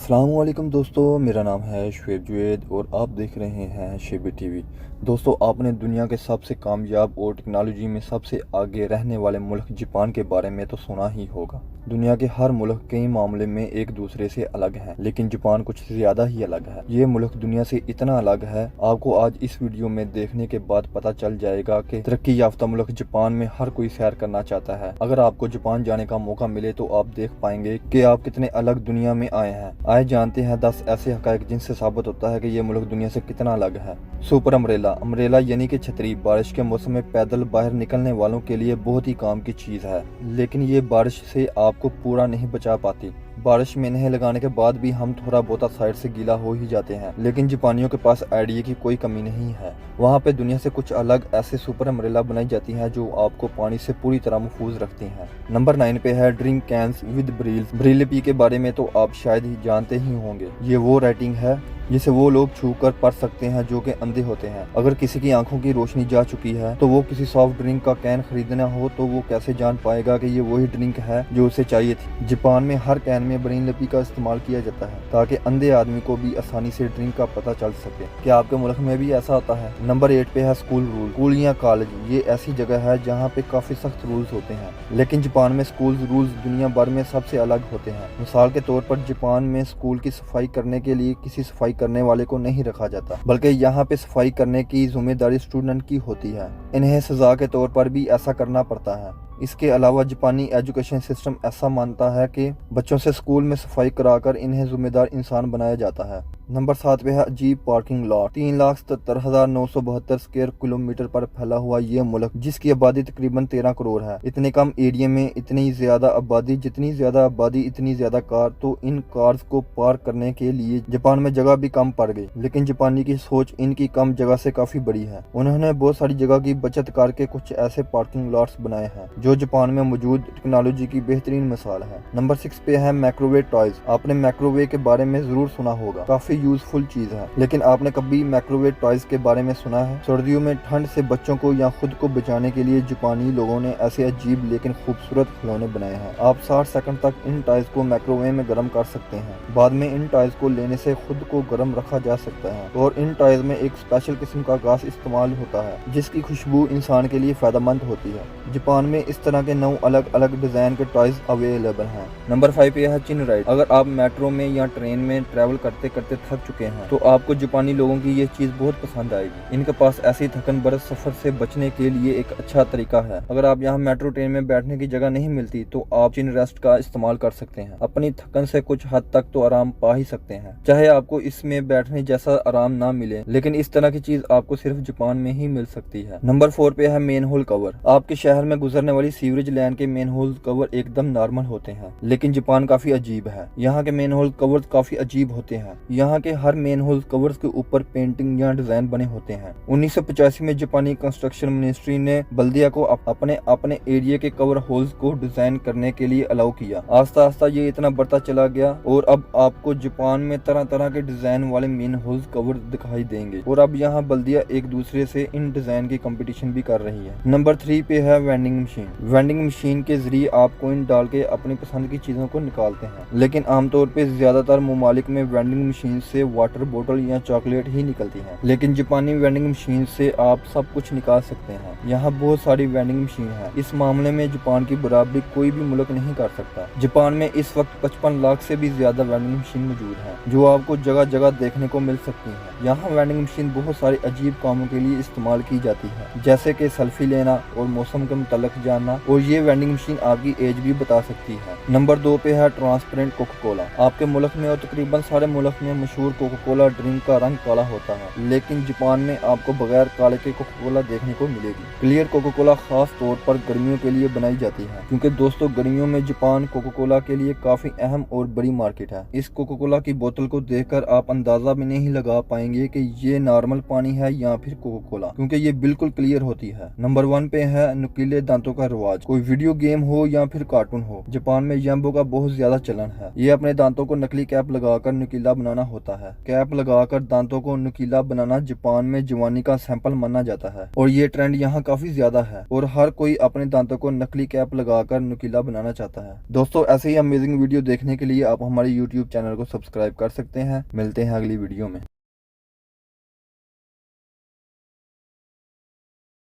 अस्सलामुअलैकुम दोस्तों, मेरा नाम है शुएब जुएद और आप देख रहे हैं शेबी टीवी। दोस्तों, आपने दुनिया के सबसे कामयाब और टेक्नोलॉजी में सबसे आगे रहने वाले मुल्क जापान के बारे में तो सुना ही होगा। दुनिया के हर मुल्क कई मामले में एक दूसरे से अलग है, लेकिन जापान कुछ ज़्यादा ही अलग है। ये मुल्क दुनिया से इतना अलग है, आपको आज इस वीडियो में देखने के बाद पता चल जाएगा कि तरक्की याफ्ता मुल्क जापान में हर कोई सैर करना चाहता है। अगर आपको जापान जाने का मौका मिले तो आप देख पाएंगे कि आप कितने अलग दुनिया में आए हैं। आए जानते हैं 10 ऐसे हकायक जिनसे साबित होता है कि ये मुल्क दुनिया से कितना अलग है। Super umbrella. अम्ब्रेला यानी कि छतरी बारिश के मौसम में पैदल बाहर निकलने वालों के लिए बहुत ही काम की चीज है, लेकिन ये बारिश से आपको पूरा नहीं बचा पाती। बारिश में इन्हें लगाने के बाद भी हम थोड़ा बहुत साइड से गीला हो ही जाते हैं, लेकिन जापानियों के पास आइडिया की कोई कमी नहीं है। वहाँ पे दुनिया से कुछ अलग ऐसे सुपर अम्ब्रेला बनाई जाती हैं जो आपको पानी से पूरी तरह महफूज रखती हैं। नंबर 9 पे है ड्रिंक कैंस विद ब्रील्स। ब्रीलिपी के बारे में तो आप शायद ही जानते ही होंगे। ये वो राइटिंग है जिसे वो लोग छू कर पढ़ सकते हैं जो कि अंधे होते हैं। अगर किसी की आंखों की रोशनी जा चुकी है तो वो किसी सॉफ्ट ड्रिंक का कैन खरीदना हो तो वो कैसे जान पाएगा कि ये वही ड्रिंक है जो उसे चाहिए थी। जापान में हर कैन में ब्रेनलिपि का इस्तेमाल किया जाता है ताकि अंधे आदमी को भी आसानी से ड्रिंक का पता चल सके। क्या आपके मुल्क में भी ऐसा होता है? नंबर 8 पे है स्कूल रूल। स्कूल या कॉलेज ये ऐसी जगह है जहाँ पे काफी सख्त रूल्स होते हैं, लेकिन जापान में स्कूल रूल्स दुनिया भर में सबसे अलग होते हैं। मिसाल के तौर पर जापान में स्कूल की सफाई करने के लिए किसी सफाई करने वाले को नहीं रखा जाता, बल्कि यहाँ पे सफाई करने की जिम्मेदारी स्टूडेंट की होती है। इन्हें सजा के तौर पर भी ऐसा करना पड़ता है। इसके अलावा जापानी एजुकेशन सिस्टम ऐसा मानता है कि बच्चों से स्कूल में सफाई कराकर इन्हें जिम्मेदार इंसान बनाया जाता है। नंबर 7 पे है अजीब पार्किंग लॉट। 3,77,972 स्क्वायर किलोमीटर पर फैला हुआ ये मुल्क, जिसकी आबादी तकरीबन 13 करोड़ है। इतने कम एरिया में इतनी ज्यादा आबादी, जितनी ज्यादा आबादी इतनी ज्यादा कार, तो इन कार्स को पार्क करने के लिए जापान में जगह भी कम पड़ गई। लेकिन जापानी की सोच इनकी कम जगह से काफी बड़ी है। उन्होंने बहुत सारी जगह की बचत करके कुछ ऐसे पार्किंग लॉट्स बनाए हैं जो जापान में मौजूद टेक्नोलॉजी की बेहतरीन मिसाल है। नंबर 6 पे है माइक्रोवेव टॉयज। आपने माइक्रोवेव के बारे में जरूर सुना होगा, काफी यूजफुल चीज है, लेकिन आपने कभी माइक्रोवेव टॉयज के बारे में सुना है? सर्दियों में ठंड से बच्चों को या खुद को बचाने के लिए जापानी लोगों ने ऐसे अजीब लेकिन खूबसूरत खिलौने बनाए हैं। आप 60 सेकंड तक इन टॉयज को माइक्रोवेव में गर्म कर सकते हैं। बाद में इन टॉयज को लेने से खुद को गर्म रखा जा सकता है, और इन टॉयज में एक स्पेशल किस्म का गैस इस्तेमाल होता है जिसकी खुशबू इंसान के लिए फायदेमंद होती है। जापान में इस तरह के 9 अलग अलग डिजाइन के टॉयज अवेलेबल हैं। नंबर 5 पे है चिन राइड। अगर आप मेट्रो में या ट्रेन में ट्रैवल करते करते थक चुके हैं तो आपको जापानी लोगों की ये चीज बहुत पसंद आएगी। इनके पास ऐसी थकन भरे सफर से बचने के लिए एक अच्छा तरीका है। अगर आप यहाँ मेट्रो ट्रेन में बैठने की जगह नहीं मिलती तो आप चिन रेस्ट का इस्तेमाल कर सकते हैं। अपनी थकन से कुछ हद तक तो आराम पा ही सकते हैं, चाहे आपको इसमें बैठने जैसा आराम ना मिले, लेकिन इस तरह की चीज आपको सिर्फ जापान में ही मिल सकती है। नंबर 4 पे है मेन होल कवर। आपके शहर में गुजरने वाली सीवरेज लाइन के मेन होल कवर एकदम नॉर्मल होते हैं, लेकिन जापान काफी अजीब है। यहाँ के मेन होल कवर काफी अजीब होते हैं। यहाँ के हर मेन होल कवर्स के ऊपर पेंटिंग या डिजाइन बने होते हैं। 1985 में जापानी कंस्ट्रक्शन मिनिस्ट्री ने बल्दिया को अपने एरिया के कवर होल्स को डिजाइन करने के लिए अलाउ किया। आस्ता आस्ता ये इतना बढ़ता चला गया और अब आपको जापान में तरह तरह के डिजाइन वाले मेन होल्स कवर दिखाई देंगे, और अब यहाँ बल्दिया एक दूसरे से इन डिजाइन की कंपटीशन भी कर रही है। नंबर 3 पे है वेंडिंग मशीन। वेंडिंग मशीन के जरिए आप कोइन डाल के अपनी पसंद की चीजों को निकालते हैं, लेकिन आमतौर पे ज्यादातर ममालिक में वेंडिंग मशीन से वाटर बोतल या चॉकलेट ही निकलती है, लेकिन जापानी वेंडिंग मशीन से आप सब कुछ निकाल सकते हैं। यहाँ बहुत सारी वेंडिंग मशीन है। इस मामले में जापान की बराबरी कोई भी मुल्क नहीं कर सकता। जापान में इस वक्त 55 लाख से भी ज्यादा वेंडिंग मशीन मौजूद है जो आपको जगह जगह देखने को मिल सकती है। यहाँ वेंडिंग मशीन बहुत सारे अजीब कामों के लिए इस्तेमाल की जाती है, जैसे कि सेल्फी लेना और मौसम के मुतालिक जानना, और ये वेंडिंग मशीन आपकी एज भी बता सकती है। नंबर 2 पे है ट्रांसपेरेंट कोका कोला। आपके मुल्क में और तकरीबन सारे मुल्क में मशहूर कोका कोला ड्रिंक का रंग काला होता है, लेकिन जापान में आपको बगैर काले के कोका कोला देखने को मिलेगी। क्लियर कोका कोला खास तौर पर गर्मियों के लिए बनाई जाती है, क्योंकि दोस्तों गर्मियों में जापान कोका कोला के लिए काफी अहम और बड़ी मार्केट है। इस कोका कोला की बोतल को देखकर आप अंदाजा भी नहीं लगा पाएंगे कि ये नॉर्मल पानी है या फिर कोका कोला, क्योंकि ये बिल्कुल क्लियर होती है। नंबर 1 पे है नुकीले दांतों का रिवाज। कोई वीडियो गेम हो या फिर कार्टून हो, जापान में यम्बो का बहुत ज्यादा चलन है। ये अपने दांतों को नकली कैप लगाकर नुकीला बनाना होता है। कैप लगाकर दांतों को नुकीला बनाना जापान में जवानी का सैंपल माना जाता है और ये ट्रेंड यहाँ काफी ज्यादा है और हर कोई अपने दांतों को नकली कैप लगाकर नुकीला बनाना चाहता है। दोस्तों ऐसे ही अमेजिंग वीडियो देखने के लिए आप हमारे YouTube चैनल को सब्सक्राइब कर सकते हैं। मिलते हैं अगली वीडियो में।